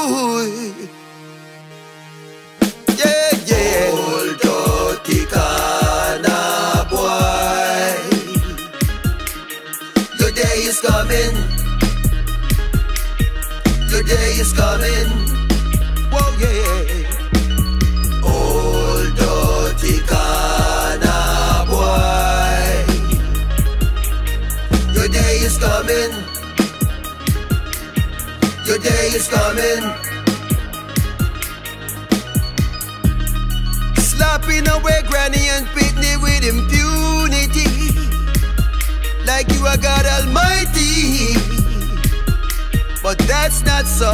Yeah, yeah. Old dirty Ghana boy, your day is coming. Your day is coming. Whoa, yeah. Old dirty Ghana boy, your day is coming. Your day is coming. Slapping away granny and pitney with impunity, like you are God Almighty. But that's not so.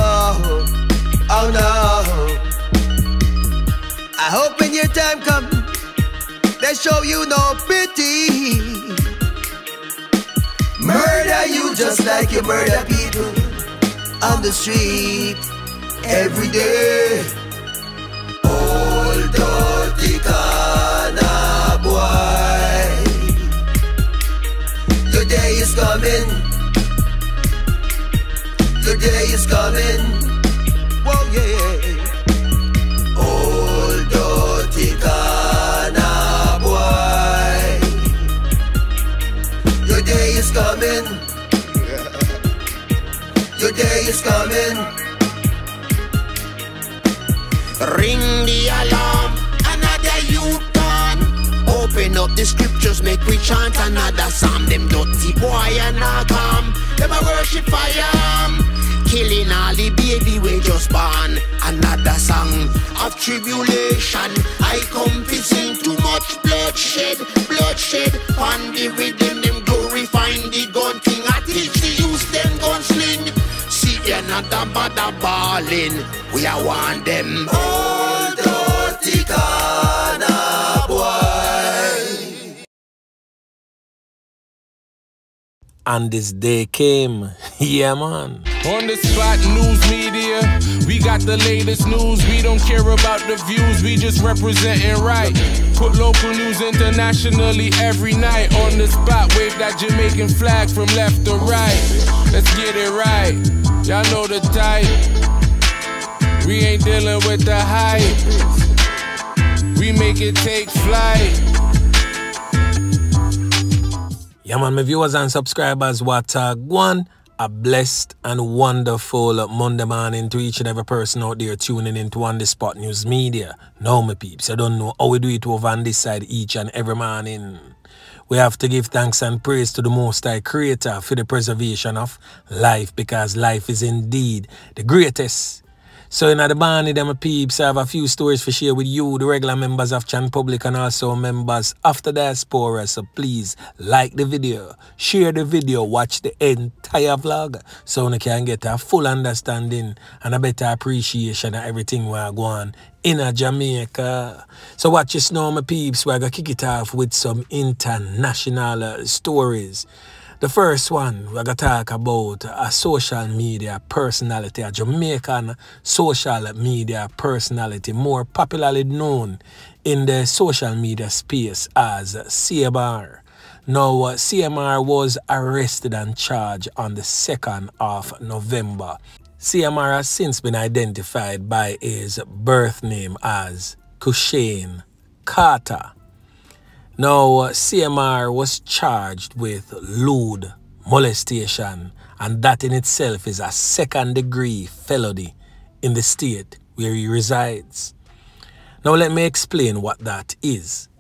Oh no. I hope when your time comes, they show you no pity. Murder you just like you murder people on the street every day. Old dirty Ghana boy, your day is coming. Your day is coming. Whoa, yeah. Old dirty Ghana boy, your day is coming. Your day is coming. Ring the alarm, another youth gone. Open up the scriptures, make we chant another psalm. Them dirty boy and a come, them a worship fire. Killing all the baby we just born. Another song of tribulation. I come to sing too much bloodshed, bloodshed. On the rhythm, them glorifying the gun king. I teach the youth them gunsling. See another bother balling. We are one them. Old dirty Ghana boy. And this day came. Yeah, man. On the spot news media, we got the latest news. We don't care about the views, we just representing right. Put local news internationally every night. On the spot, wave that Jamaican flag from left to right. Let's get it right, y'all know the type. We ain't dealing with the hype, we make it take flight. Yeah, man, my viewers and subscribers, what one. A blessed and wonderful Monday morning to each and every person out there tuning into On The Spot News Media. Now, my peeps, I don't know how we do it over on this side each and every morning. We have to give thanks and praise to the Most High Creator for the preservation of life, because life is indeed the greatest. So in the morning, them peeps, I have a few stories to share with you, the regular members of Chan Public and also members of the diaspora. So please like the video, share the video, watch the entire vlog so you can get a full understanding and a better appreciation of everything we are going in Jamaica. So watch your snow, my peeps. We're going to kick it off with some international stories. The first one, we're going to talk about a social media personality, a Jamaican social media personality, more popularly known in the social media space as CMR. Now, CMR was arrested and charged on the 2nd of November. CMR has since been identified by his birth name as Cushane Carter. Now, CMR was charged with lewd molestation, and that in itself is a 2nd-degree felony in the state where he resides. Now, let me explain what that is.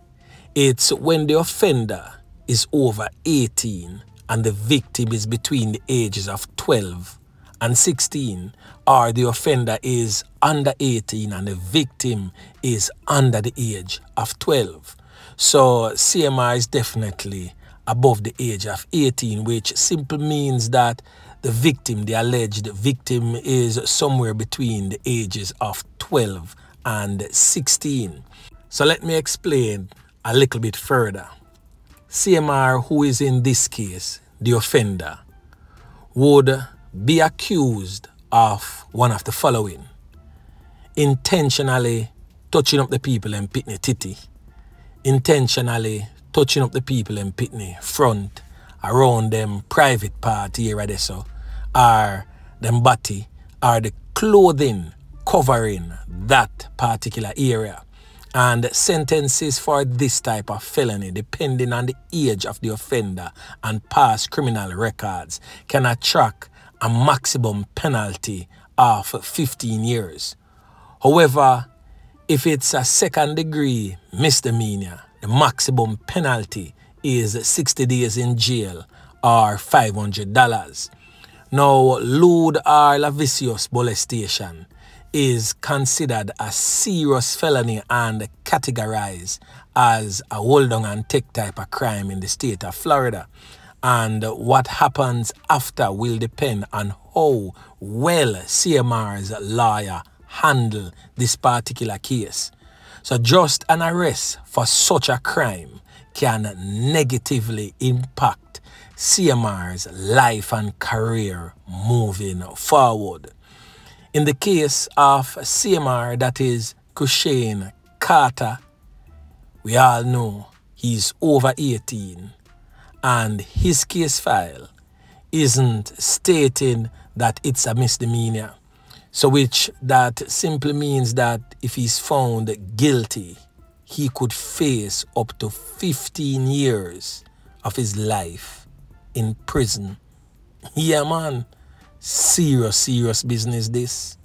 It's when the offender is over 18 and the victim is between the ages of 12 and 16, or the offender is under 18 and the victim is under the age of 12. So CMR is definitely above the age of 18, which simply means that the victim, the alleged victim, is somewhere between the ages of 12 and 16. So let me explain a little bit further. CMR, who is in this case the offender, would be accused of one of the following: intentionally touching up the people in Pitney Titty, intentionally touching up the people in Pitney front, around them private part here, so, or them body, or the clothing covering that particular area. And sentences for this type of felony, depending on the age of the offender and past criminal records, can attract a maximum penalty of 15 years. However, if it's a second degree misdemeanor, the maximum penalty is 60 days in jail or $500. Now, lewd or lascivious molestation is considered a serious felony and categorized as a hold on and take type of crime in the state of Florida. And what happens after will depend on how well CMR's lawyer handle this particular case. So just an arrest for such a crime can negatively impact CMR's life and career moving forward. In the case of CMR, that is Cushane Carter, we all know he's over 18 and his case file isn't stating that it's a misdemeanor. So which that simply means that if he's found guilty, he could face up to 15 years of his life in prison. Yeah, man. Serious business this.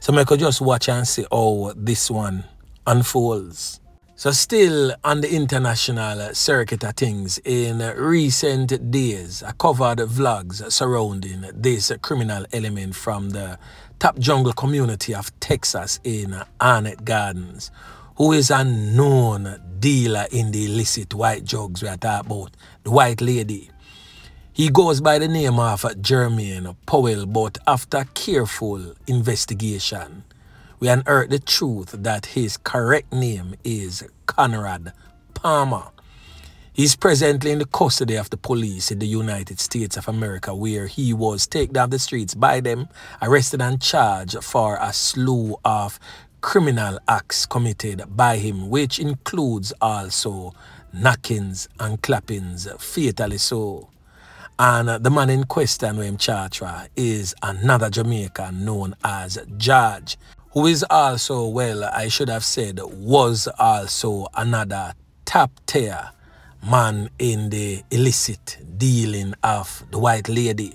So I could just watch and see how this one unfolds. So still on the international circuit of things, in recent days, I covered vlogs surrounding this criminal element from the top jungle community of Texas in Arnett Gardens, who is a known dealer in the illicit white drugs we are talking about, the white lady. He goes by the name of Jermaine Powell, but after careful investigation, we unearthed the truth that his correct name is Conrad Palmer. He's presently in the custody of the police in the United States of America, where he was taken off the streets by them, arrested and charged for a slew of criminal acts committed by him, which includes also knockings and clappings, fatally so. And the man in question, who charged is another Jamaican known as George, who is also, well, I should have said, was also another top tier man in the illicit dealing of the white lady.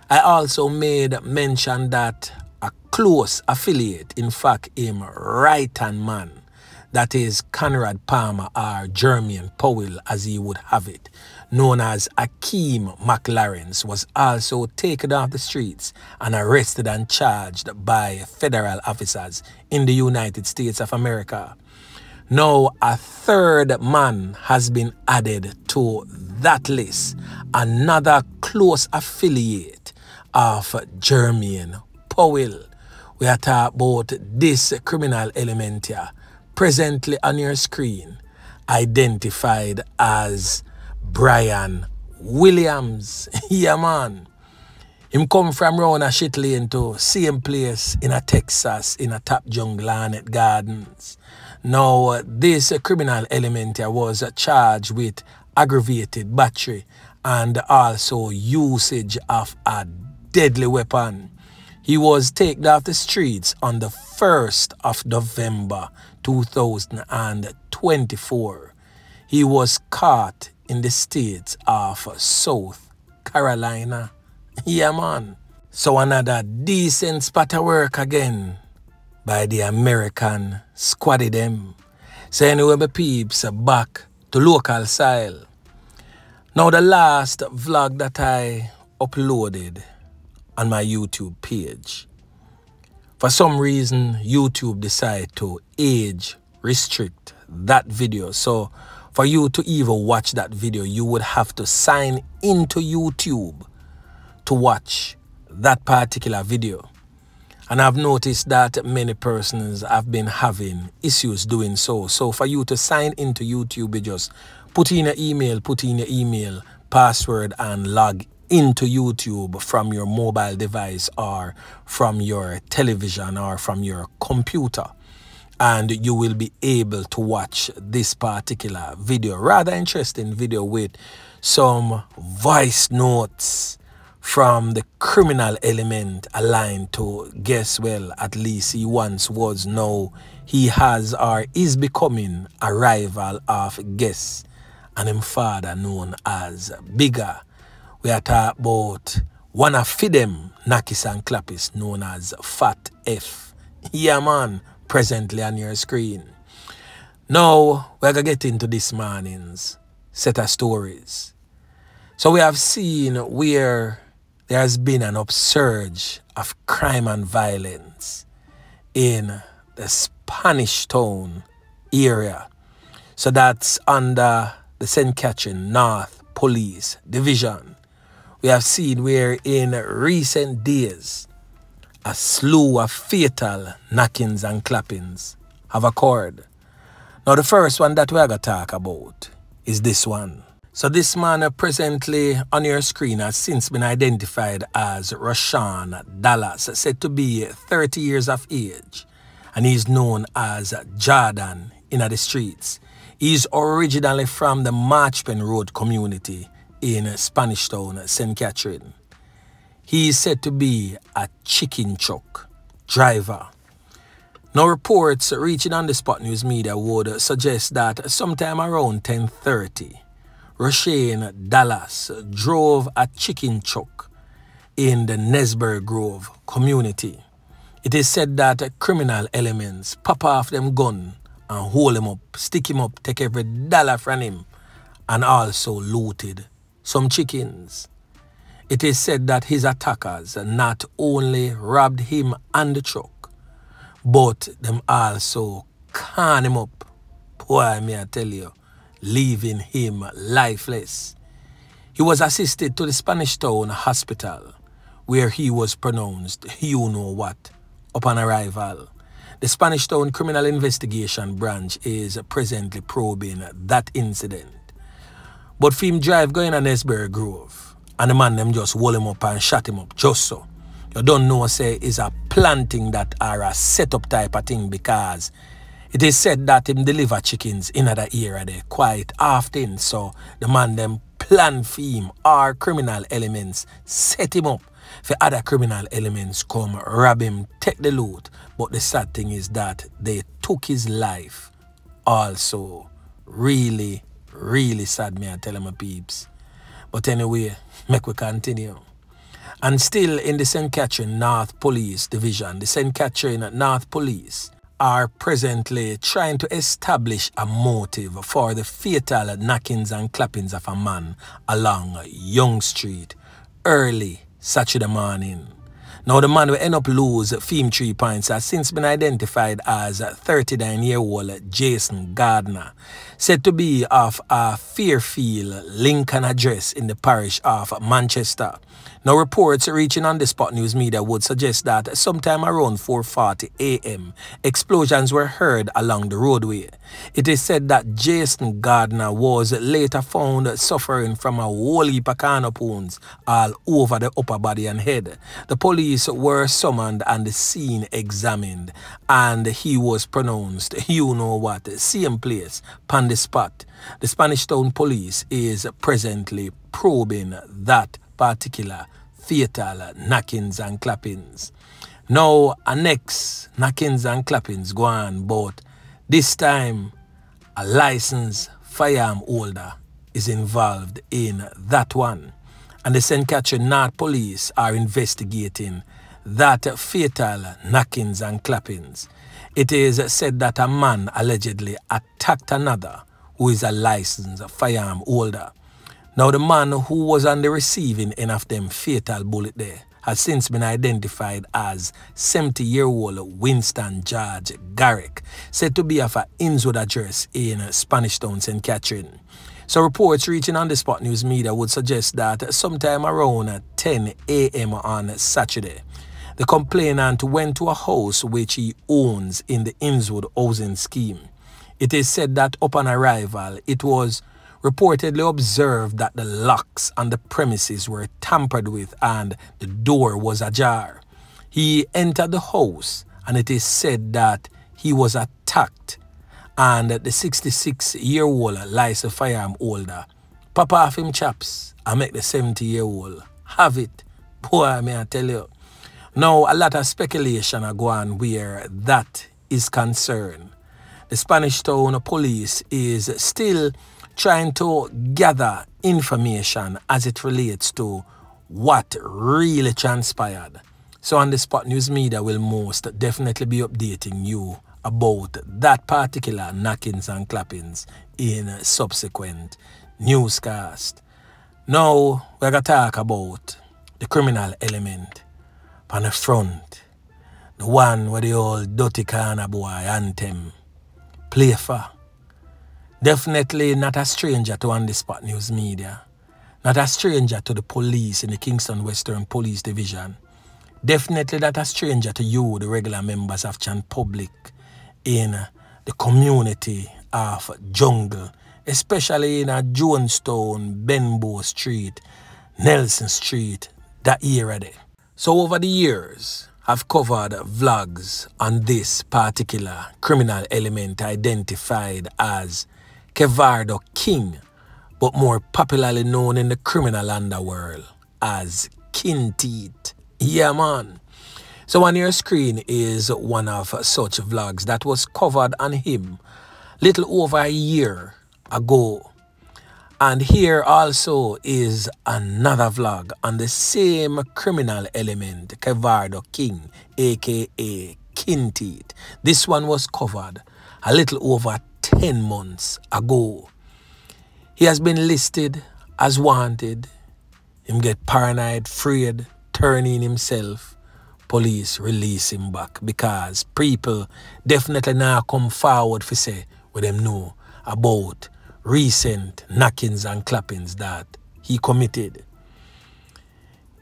I also made mention that a close affiliate, in fact, him right-hand man, that is Conrad Palmer or Jermaine Powell as he would have it, known as Akeem McLaren, was also taken off the streets and arrested and charged by federal officers in the United States of America. Now, a third man has been added to that list, another close affiliate of Jermaine Powell. We are talking about this criminal element here, presently on your screen, identified as Brian Williams. Yeah, man. Him come from round a shit lane to same place in a Texas, in a top jungle, Arnett Gardens. Now, this criminal element here was charged with aggravated battery and also usage of a deadly weapon. He was taken off the streets on the 1st of November 2024. He was caught in the state of South Carolina. Yeah, man. So another decent spot of work again by the American squaddy them. So anyway, my peeps, back to local style. Now the last vlog that I uploaded on my YouTube page, for some reason YouTube decided to age restrict that video. So for you to even watch that video, you would have to sign into YouTube to watch that particular video. And I've noticed that many persons have been having issues doing so. So for you to sign into YouTube, you just put in your email, password, and log into YouTube from your mobile device or from your television or from your computer. And you will be able to watch this particular video. Rather interesting video with some voice notes from the criminal element aligned to guess well, at least he once was, now he has or is becoming a rival of Guess and him father known as Bigger. We are talking about one of them Nakis and Clappis known as Fat F. Yeah man, presently on your screen. Now we're going to get into this morning's set of stories. So we have seen where there has been an upsurge of crime and violence in the Spanish Town area. So that's under the St. Catherine North Police Division. We have seen where in recent days a slew of fatal knockings and clappings have occurred. Now the first one that we're going to talk about is this one. So this man presently on your screen has since been identified as Reeshaun Dallas, said to be 30 years of age, and he's known as Jordan in the streets. He's originally from the Marchpen Road community in Spanish Town, St. Catherine. He is said to be a chicken truck driver. Now reports reaching on the Spot News Media would suggest that sometime around 10:30, Reeshaun Dallas drove a chicken truck in the Nesbury Grove community. It is said that criminal elements pop off them gun and hold him up, stick him up, take every dollar from him, and also looted some chickens. It is said that his attackers not only robbed him and the truck, but them also can him up. Boy, may I tell you, leaving him lifeless. He was assisted to the Spanish Town Hospital, where he was pronounced you know what upon arrival. The Spanish Town Criminal Investigation Branch is presently probing that incident. But for him drive going on Nesbury Grove, and the man them just hold him up and shot him up just so. You don't know say is a planting that are a setup type of thing, because it is said that him deliver chickens in other area there quite often. So the man them plan for him or criminal elements set him up for other criminal elements come rob him, take the loot. But the sad thing is that they took his life also. Really, really sad, me I tell my peeps. But anyway, make we continue. And still in the St. Catherine North Police Division, the St. Catherine North Police are presently trying to establish a motive for the fatal knockings and clappings of a man along Young Street early Saturday morning. Now the man will end up lose 3 points has since been identified as 39-year-old Jason Gardner, said to be of a Fairfield Lincoln address in the parish of Manchester. Now reports reaching on the Spot News Media would suggest that sometime around 4:40 a.m. explosions were heard along the roadway. It is said that Jason Gardner was later found suffering from a whole heap of corner wounds all over the upper body and head. The police were summoned and the scene examined, and he was pronounced you know what, same place, on the spot. The Spanish Town Police is presently probing that particular fatal knockings and clappings. Now, a next knockings and clappings go on, but this time a licensed firearm holder is involved in that one. And the St. Catherine North Police are investigating that fatal knockings and clappings. It is said that a man allegedly attacked another who is a licensed firearm holder. Now the man who was on the receiving end of them fatal bullet there has since been identified as 70-year-old Winston George Garrick, said to be of an Innswood address in Spanish Town, St. Catherine. So reports reaching on the Spot News Media would suggest that sometime around 10 a.m. on Saturday, the complainant went to a house which he owns in the Innswood housing scheme. It is said that upon arrival, it was reportedly observed that the locks on the premises were tampered with and the door was ajar. He entered the house and it is said that he was attacked, and the 66-year-old licensed firearm holder pop off him chaps and make the 70-year-old have it Boy, may I tell you. Now, a lot of speculation are going where that is concerned. The Spanish Town police is still trying to gather information as it relates to what really transpired. So on the Spot News Media will most definitely be updating you about that particular knockings and clappings in subsequent newscast. Now we're going to talk about the criminal element on the front. The one where the old dirty corner boy anthem play for. Definitely not a stranger to On The Spot News Media. Not a stranger to the police in the Kingston Western Police Division. Definitely not a stranger to you, the regular members of Chan Public in the community of Jungle, especially in a Jonestown, Benbow Street, Nelson Street, that area there. So over the years, I've covered vlogs on this particular criminal element identified as Kevardo King, but more popularly known in the criminal underworld as King Teeth. Yeah, man. So on your screen is one of such vlogs that was covered on him little over a year ago. And here also is another vlog on the same criminal element, Kevardo King, aka King Teeth. This one was covered a little over 10 months ago. He has been listed as wanted. Him get paranoid, afraid, turning himself. Police release him back because people definitely now come forward for say what them know about recent knockings and clappings that he committed.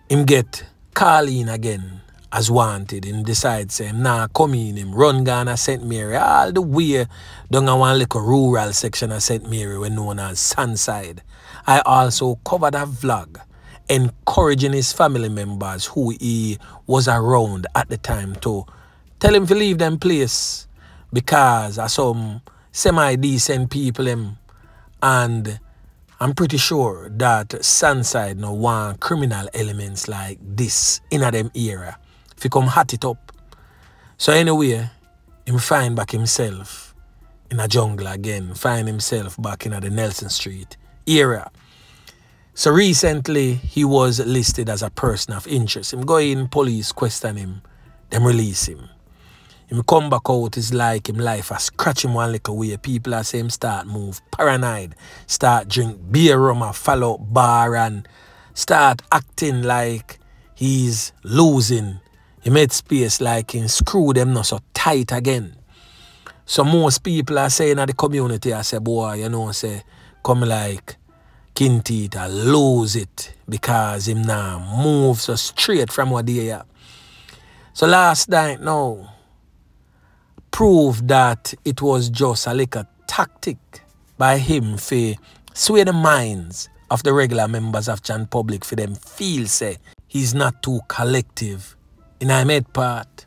Him get called in again as wanted. Him decide say him nah come in, him run Ghana St. Mary all the way down a one little rural section of St. Mary we known as Sunside. I also covered a vlog encouraging his family members who he was around at the time to tell him to leave them place because of some semi-decent people him. And I'm pretty sure that Sunside no want criminal elements like this in a them era. If he come hot it up. So anyway, him find back himself in a jungle again. Find himself back in the Nelson Street area. So recently, he was listed as a person of interest. Him go in, police question him, them release him. Him come back out, it's like him life a scratch him one little way. People are saying him start move paranoid, start drink beer rum, follow up bar and start acting like he's losing. He made space like him screw them not so tight again. So most people are saying at the community, I say, boy, you know, say, come like King Teeth lose it because him now move so straight from what they are. So last night now proved that it was just a little tactic by him for sway the minds of the regular members of Chan Public for them feel say he's not too collective in our med part.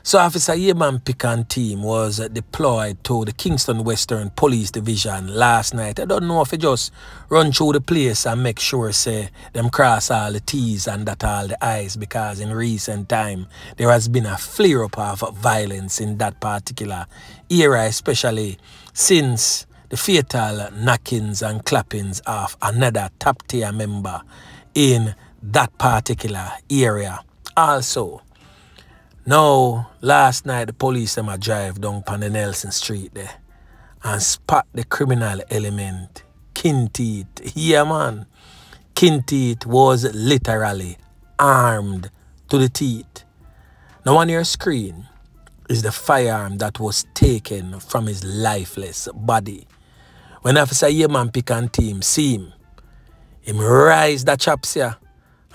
So Officer Yeman Pican team was deployed to the Kingston Western Police Division last night. I don't know if it just run through the place and make sure say them cross all the T's and dot all the I's because in recent time there has been a flare-up of violence in that particular era, especially since the fatal knockings and clappings of another top-tier member in that particular area. Also, now, last night the police them a drive down on the Nelson Street there and spot the criminal element, King Teeth. Yeah, man. King Teeth was literally armed to the teeth. Now on your screen is the firearm that was taken from his lifeless body. When Officer Yeman Pican team see him rise the chops here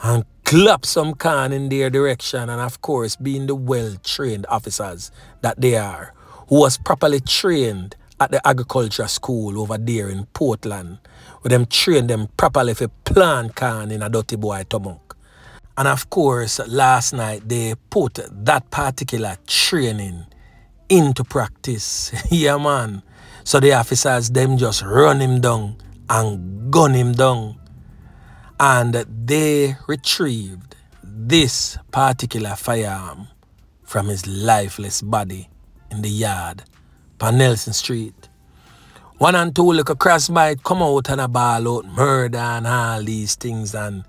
and clap some can in their direction, and of course being the well-trained officers that they are, who was properly trained at the agriculture school over there in Portland, where them trained them properly for plant can in a dirty boy stomach. And of course last night they put that particular training into practice. Yeah, man. So the officers them just run him down and gun him down. And they retrieved this particular firearm from his lifeless body in the yard on Nelson Street. 1 and 2 little crossbite come out and a ball out murder and all these things, and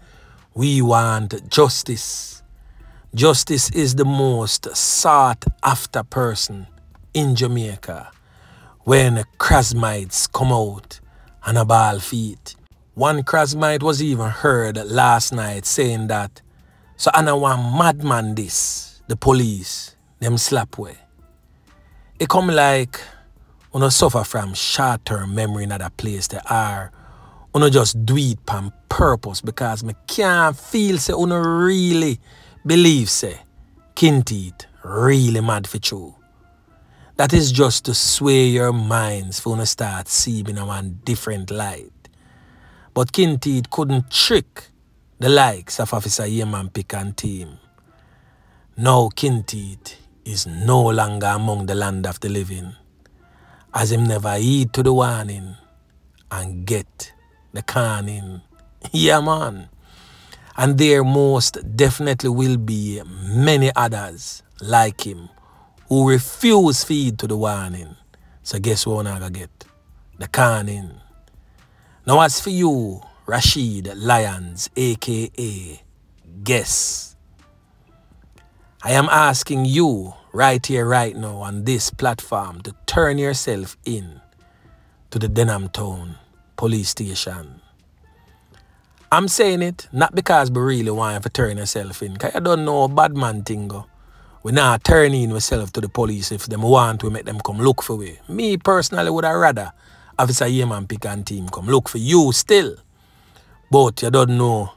we want justice. Justice is the most sought after person in Jamaica when crossbites come out and a ball feet. One crossbite was even heard last night saying that, so I know one madman this, the police, them ClapWeh. It come like you suffer from short-term memory in other place they are. You just do it on purpose because me can't feel say you really believe say Kinteet really mad for you. That is just to sway your minds for you start seeing in one different light. But Kinteet couldn't trick the likes of Officer Yeman Pick and team. Now Kinteet is no longer among the land of the living, as him never heed to the warning and get the caning. Yeah, man. And there most definitely will be many others like him who refuse feed to the warning. So guess what we're gonna get? The caning. Now as for you, Rashid Lyons, aka Guess, I am asking you right here, right now on this platform to turn yourself in to the Denham Town police station. I'm saying it not because we really want you to turn yourself in, because you don't know a bad man thing go. We not turn in ourselves to the police. If them want, we make them come look for we. Me personally would have rather Officer Yeman Pick and team come look for you still. But you don't know,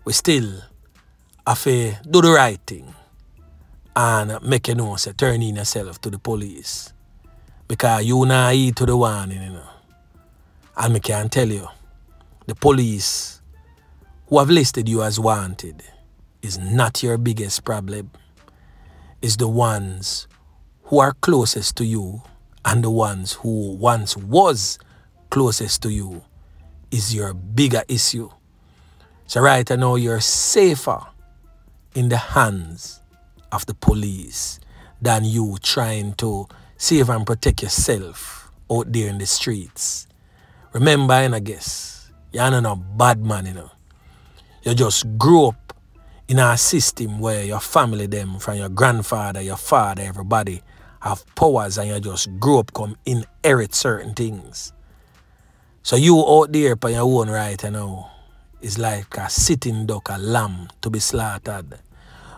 we still have to do the right thing and make you know, say, turn in yourself to the police. Because you not heed to the warning, you know. And I can tell you, the police who have listed you as wanted is not your biggest problem. It's the ones who are closest to you, and the ones who once was closest to you is your bigger issue. So right now you're safer in the hands of the police than you trying to save and protect yourself out there in the streets. Remember, I guess, you're not a bad man, you know. You just grew up in a system where your family, them, from your grandfather, your father, everybody, have powers, and you just grow up come inherit certain things. So you out there by your own right, you know, is like a sitting duck, a lamb to be slaughtered.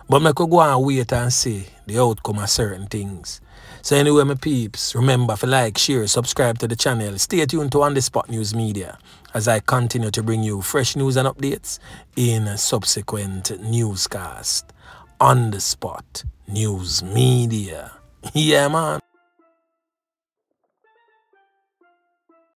But I could go and wait and see the outcome of certain things. So anyway, my peeps, remember to like, share, subscribe to the channel. Stay tuned to On The Spot News Media as I continue to bring you fresh news and updates in subsequent newscast. On The Spot News Media. Yeah, man.